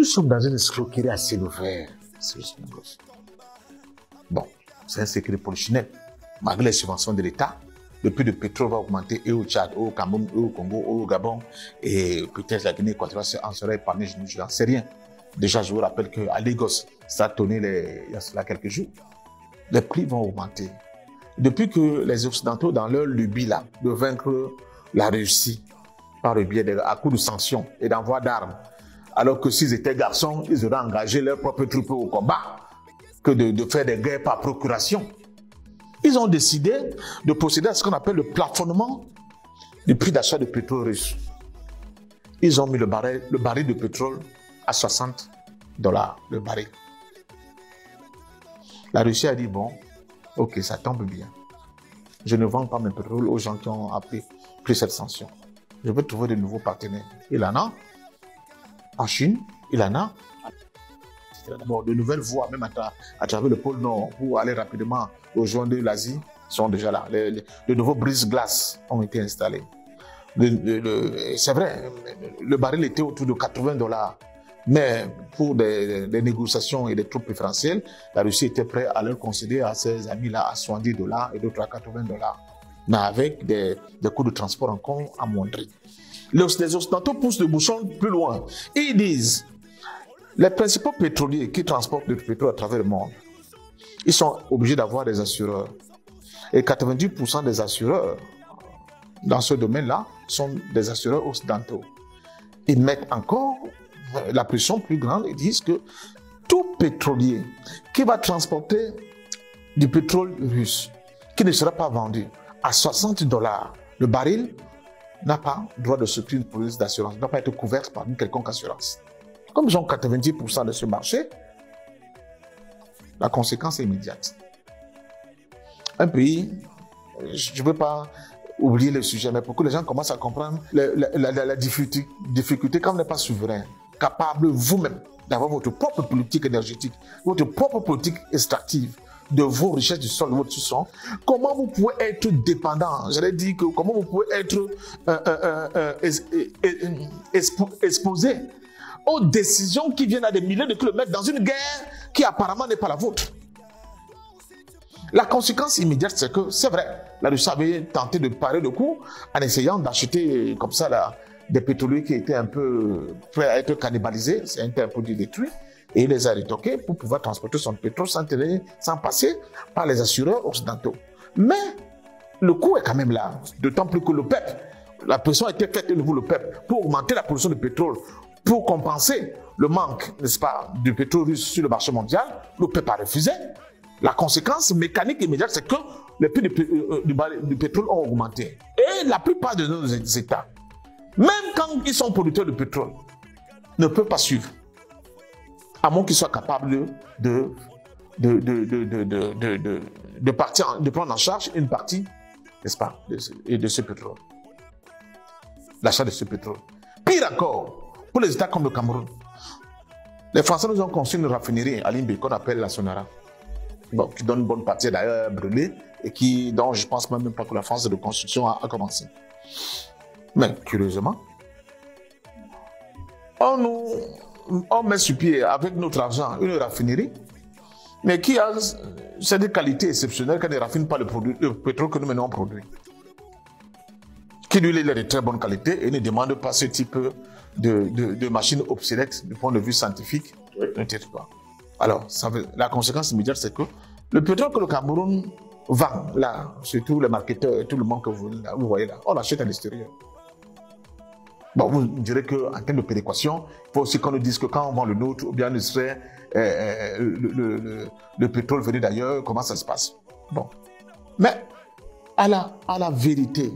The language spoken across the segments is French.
Nous sommes dans une escroquerie à ciel ouvert. Bon, c'est un secret polichinelle. Malgré les subventions de l'État, le prix du pétrole va augmenter et au Tchad, au Cameroun, au Congo, au Gabon, et peut-être la Guinée équatoriale en serait épargnée, je n'en sais rien. Déjà, je vous rappelle qu'à Lagos, ça a tourné il y a cela quelques jours. Les prix vont augmenter. Depuis que les Occidentaux, dans leur lubie là, de vaincre la Russie par le biais à coups de sanctions et d'envoi d'armes, alors que s'ils étaient garçons, ils auraient engagé leurs propres troupes au combat, que de faire des guerres par procuration. Ils ont décidé de procéder à ce qu'on appelle le plafonnement du prix d'achat de pétrole russe. Ils ont mis le baril de pétrole à $60 le baril. La Russie a dit, bon, ok, ça tombe bien. Je ne vends pas mes pétroles aux gens qui ont pris cette sanction. Je veux trouver de nouveaux partenaires. Il en a en Chine, il en a. Bon, de nouvelles voies, même à travers le pôle Nord, pour aller rapidement rejoindre l'Asie, sont déjà là. De nouveaux brise-glaces ont été installés. C'est vrai, le baril était autour de $80. Mais pour des négociations et des troupes préférentielles, la Russie était prête à leur concéder à ses amis-là à $70 et d'autres à $80. Mais avec des coûts de transport encore amoindris. Les Occidentaux poussent le bouchon plus loin. Et ils disent, les principaux pétroliers qui transportent le pétrole à travers le monde, ils sont obligés d'avoir des assureurs. Et 90% des assureurs dans ce domaine-là sont des assureurs occidentaux. Ils mettent encore la pression plus grande et disent que tout pétrolier qui va transporter du pétrole russe, qui ne sera pas vendu à $60 le baril, n'a pas droit de souscrire une police d'assurance, ne doit pas être couvert par une quelconque assurance. Comme ils ont 90% de ce marché, la conséquence est immédiate. Un pays, je ne veux pas oublier le sujet, mais pour que les gens commencent à comprendre la difficulté quand on n'est pas souverain, capable vous-même d'avoir votre propre politique énergétique, votre propre politique extractive, de vos richesses du sol, de votre sous-sol, comment vous pouvez être dépendant, j'allais dire que comment vous pouvez être exposé aux décisions qui viennent à des milliers de kilomètres dans une guerre qui apparemment n'est pas la vôtre. La conséquence immédiate, c'est que, c'est vrai, la Russie avait tenté de parer le coup en essayant d'acheter comme ça des pétroliers qui étaient un peu prêts à être cannibalisés, c'est un produit détruit, et il les a retoqués pour pouvoir transporter son pétrole sans passer par les assureurs occidentaux. Mais le coût est quand même là, d'autant plus que l'OPEP, la pression a été faite au niveau de l'OPEP pour augmenter la production de pétrole, pour compenser le manque, n'est-ce pas, du pétrole russe sur le marché mondial. L'OPEP a refusé. La conséquence mécanique immédiate, c'est que les prix du pétrole ont augmenté. Et la plupart de nos États, même quand ils sont producteurs de pétrole, ne peuvent pas suivre. À moins qu'ils soient capables de prendre en charge une partie, n'est-ce pas, de ce pétrole. L'achat de ce pétrole. Pire encore, pour les États comme le Cameroun, les Français nous ont construit une raffinerie à Limbe qu'on appelle la Sonara. Bon, qui donne une bonne partie d'ailleurs brûlée et dont je pense même pas que la phase de construction a commencé. Mais curieusement, on met sur pied avec notre argent une raffinerie, mais qui a cette qualité exceptionnelle qu'elle ne raffine pas le pétrole que nous menons produit. Qui lui est de très bonne qualité et ne demande pas ce type de machines obsolètes du point de vue scientifique du territoire. Alors, la conséquence immédiate, c'est que le pétrole que le Cameroun vend, là, surtout les marketeurs et tout le monde que vous voyez là, on l'achète à l'extérieur. Bon, vous me direz qu'en termes de péréquation, il faut aussi qu'on nous dise que quand on vend le nôtre, ou bien le serait le pétrole venu d'ailleurs, comment ça se passe. Bon. Mais, à la vérité,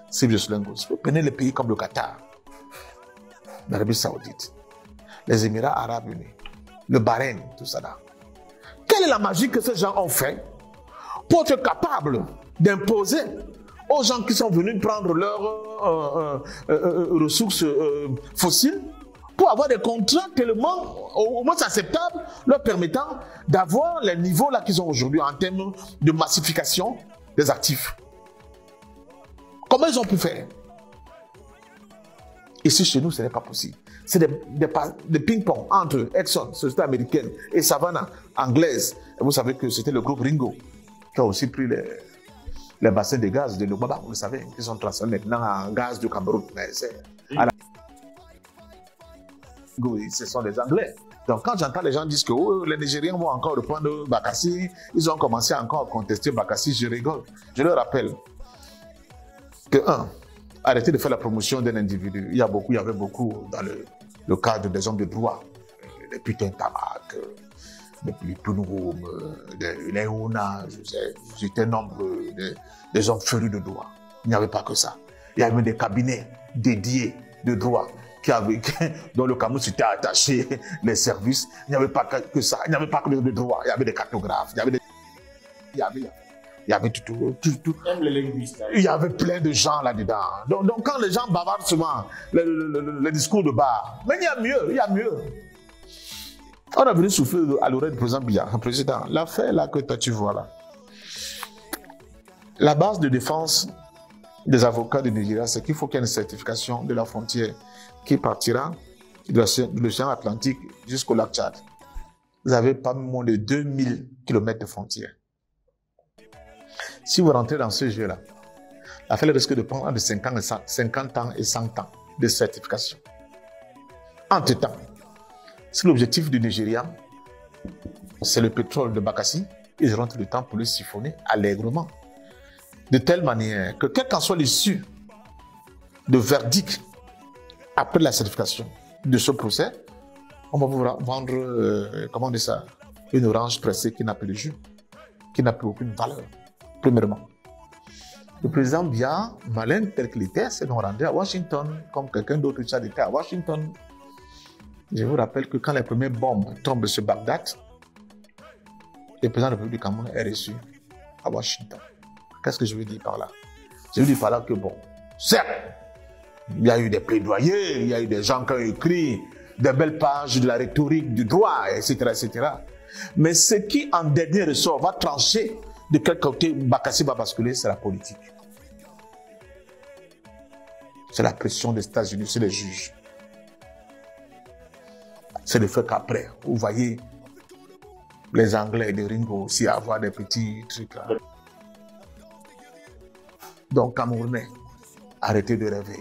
c'est bien sûr, vous prenez les pays comme le Qatar, l'Arabie Saoudite, les Émirats Arabes Unis, le Bahreïn, tout ça là. Quelle est la magie que ces gens ont fait pour être capables d'imposer aux gens qui sont venus prendre leurs ressources fossiles pour avoir des contrats tellement, au moins acceptables, leur permettant d'avoir les niveaux là qu'ils ont aujourd'hui en termes de massification des actifs. Comment ils ont pu faire? Ici, chez nous, ce n'est pas possible. C'est des ping-pong entre Exxon, société américaine, et Savannah, anglaise. Et vous savez que c'était le groupe Ringo qui a aussi pris les bassins de gaz de Lubaba, vous le savez, qui sont transformés maintenant en gaz du Cameroun. Mais c'est ce sont des Anglais. Donc quand j'entends les gens dire que oh, les Nigériens vont encore reprendre Bakassi, ils ont commencé encore à contester Bakassi, je rigole. Je leur rappelle que, arrêtez de faire la promotion d'un individu. Il y avait beaucoup dans le cadre des hommes de droit, les putains de tabac, les Pounoum, les Léona, j'étais un nombre des hommes férus de droit. Il n'y avait pas que ça. Il y avait des cabinets dédiés de droit dont le Cameroun s'était attaché les services. Il n'y avait pas que ça. Il n'y avait pas que le droit. Il y avait des cartographes. Il y avait tout. Même les linguistes. Il y avait plein de gens là-dedans. Donc quand les gens bavardent souvent, le discours de bar, mais il y a mieux. On a venu souffler à l'oreille du président Biya. Président, l'affaire là que toi tu vois là, la base de défense des avocats du Nigeria, c'est qu'il faut qu'il y ait une certification de la frontière qui partira de l'océan Atlantique jusqu'au lac Tchad. Vous avez pas moins de 2000 km de frontières. Si vous rentrez dans ce jeu-là, l'affaire risque de prendre entre 50 ans et 100 ans de certification. Entre-temps, si l'objectif du Nigeria, c'est le pétrole de Bakassi, ils auront tout le temps pour le siphonner allègrement. De telle manière que, quelle qu'en soit l'issue de verdict après la certification de ce procès, on va vous vendre, comment on dit ça, une orange pressée qui n'a plus de jus, qui n'a plus aucune valeur, premièrement. Le président Biya, malin tel qu'il était, s'est donc rendu à Washington, comme quelqu'un d'autre qui était à Washington. Je vous rappelle que quand les premières bombes tombent sur Bagdad, le président de la République du Cameroun est reçu à Washington. Qu'est-ce que je veux dire par là? Je veux dire par là que, bon, certes, il y a eu des plaidoyers, il y a eu des gens qui ont écrit des belles pages de la rhétorique du droit, etc., etc. Mais ce qui, en dernier ressort, va trancher de quel côté Bakassi va basculer, c'est la politique. C'est la pression des États-Unis, c'est les juges. C'est le fait qu'après, vous voyez les Anglais de Ringo aussi avoir des petits trucs là. Donc, Camerounais, arrêtez de rêver.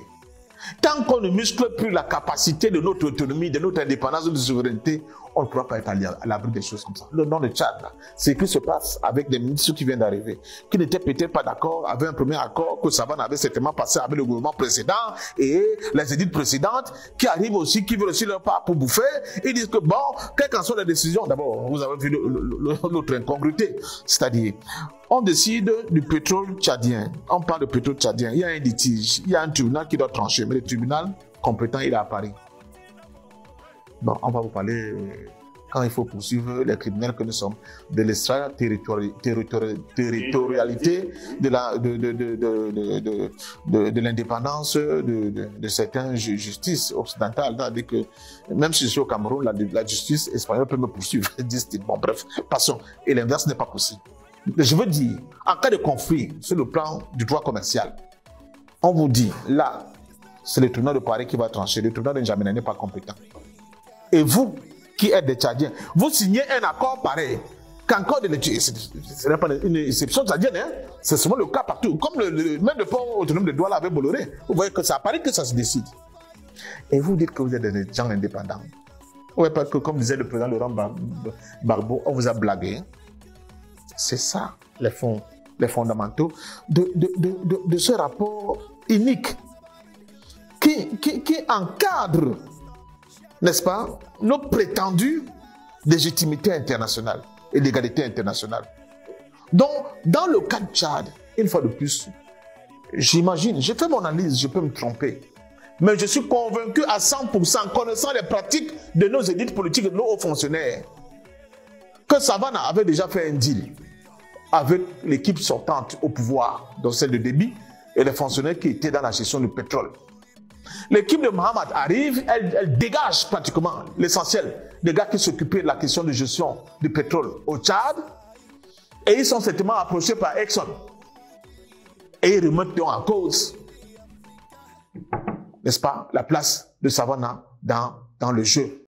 Tant qu'on ne muscle plus la capacité de notre autonomie, de notre indépendance, de notre souveraineté, on ne pourra pas être à l'abri des choses comme ça. Dans le Tchad, c'est ce qui se passe avec des ministres qui viennent d'arriver, qui n'étaient peut-être pas d'accord avec un premier accord que Savannah avait certainement passé avec le gouvernement précédent et les élites précédentes qui arrivent aussi, qui veulent aussi leur part pour bouffer. Ils disent que bon, quelles qu'en soient les décisions, d'abord, vous avez vu l'autre incongruité, c'est-à-dire, on décide du pétrole tchadien. On parle de pétrole tchadien. Il y a un litige. Il y a un tribunal qui doit trancher. Mais le tribunal compétent, il est à Paris. Bon, on va vous parler quand il faut poursuivre les criminels que nous sommes de l'extraterritorialité de l'indépendance de certaines justices occidentales. C'est-à-dire que même si je suis au Cameroun, la justice espagnole peut me poursuivre. Bon, bref, passons. Et l'inverse n'est pas possible. Je veux dire, en cas de conflit sur le plan du droit commercial, on vous dit, là, c'est le tribunal de Paris qui va trancher, le tribunal de N'Djamena n'est pas compétent. Et vous, qui êtes des Tchadiens, vous signez un accord pareil, qu'encore de ce n'est pas une exception tchadienne, hein? C'est souvent le cas partout. Comme même le port autonome de Douala avec Bolloré, vous voyez que c'est à Paris que ça se décide. Et vous dites que vous êtes des gens indépendants. Ouais, parce que comme disait le président Laurent Gbagbo, on vous a blagué. C'est ça, les fondamentaux de ce rapport unique qui encadre, n'est-ce pas, nos prétendues légitimités internationales et l'égalité internationale. Donc, dans le cas de Tchad, une fois de plus, j'imagine, j'ai fait mon analyse, je peux me tromper, mais je suis convaincu à 100%, connaissant les pratiques de nos élites politiques et de nos hauts fonctionnaires, que Savannah avait déjà fait un deal avec l'équipe sortante au pouvoir, donc celle de Déby, et les fonctionnaires qui étaient dans la gestion du pétrole. L'équipe de Mohamed arrive, elle dégage pratiquement l'essentiel des gars qui s'occupaient de la question de gestion du pétrole au Tchad, et ils sont certainement approchés par Exxon. Et ils remettent en cause n'est-ce pas, la place de Savannah dans le jeu.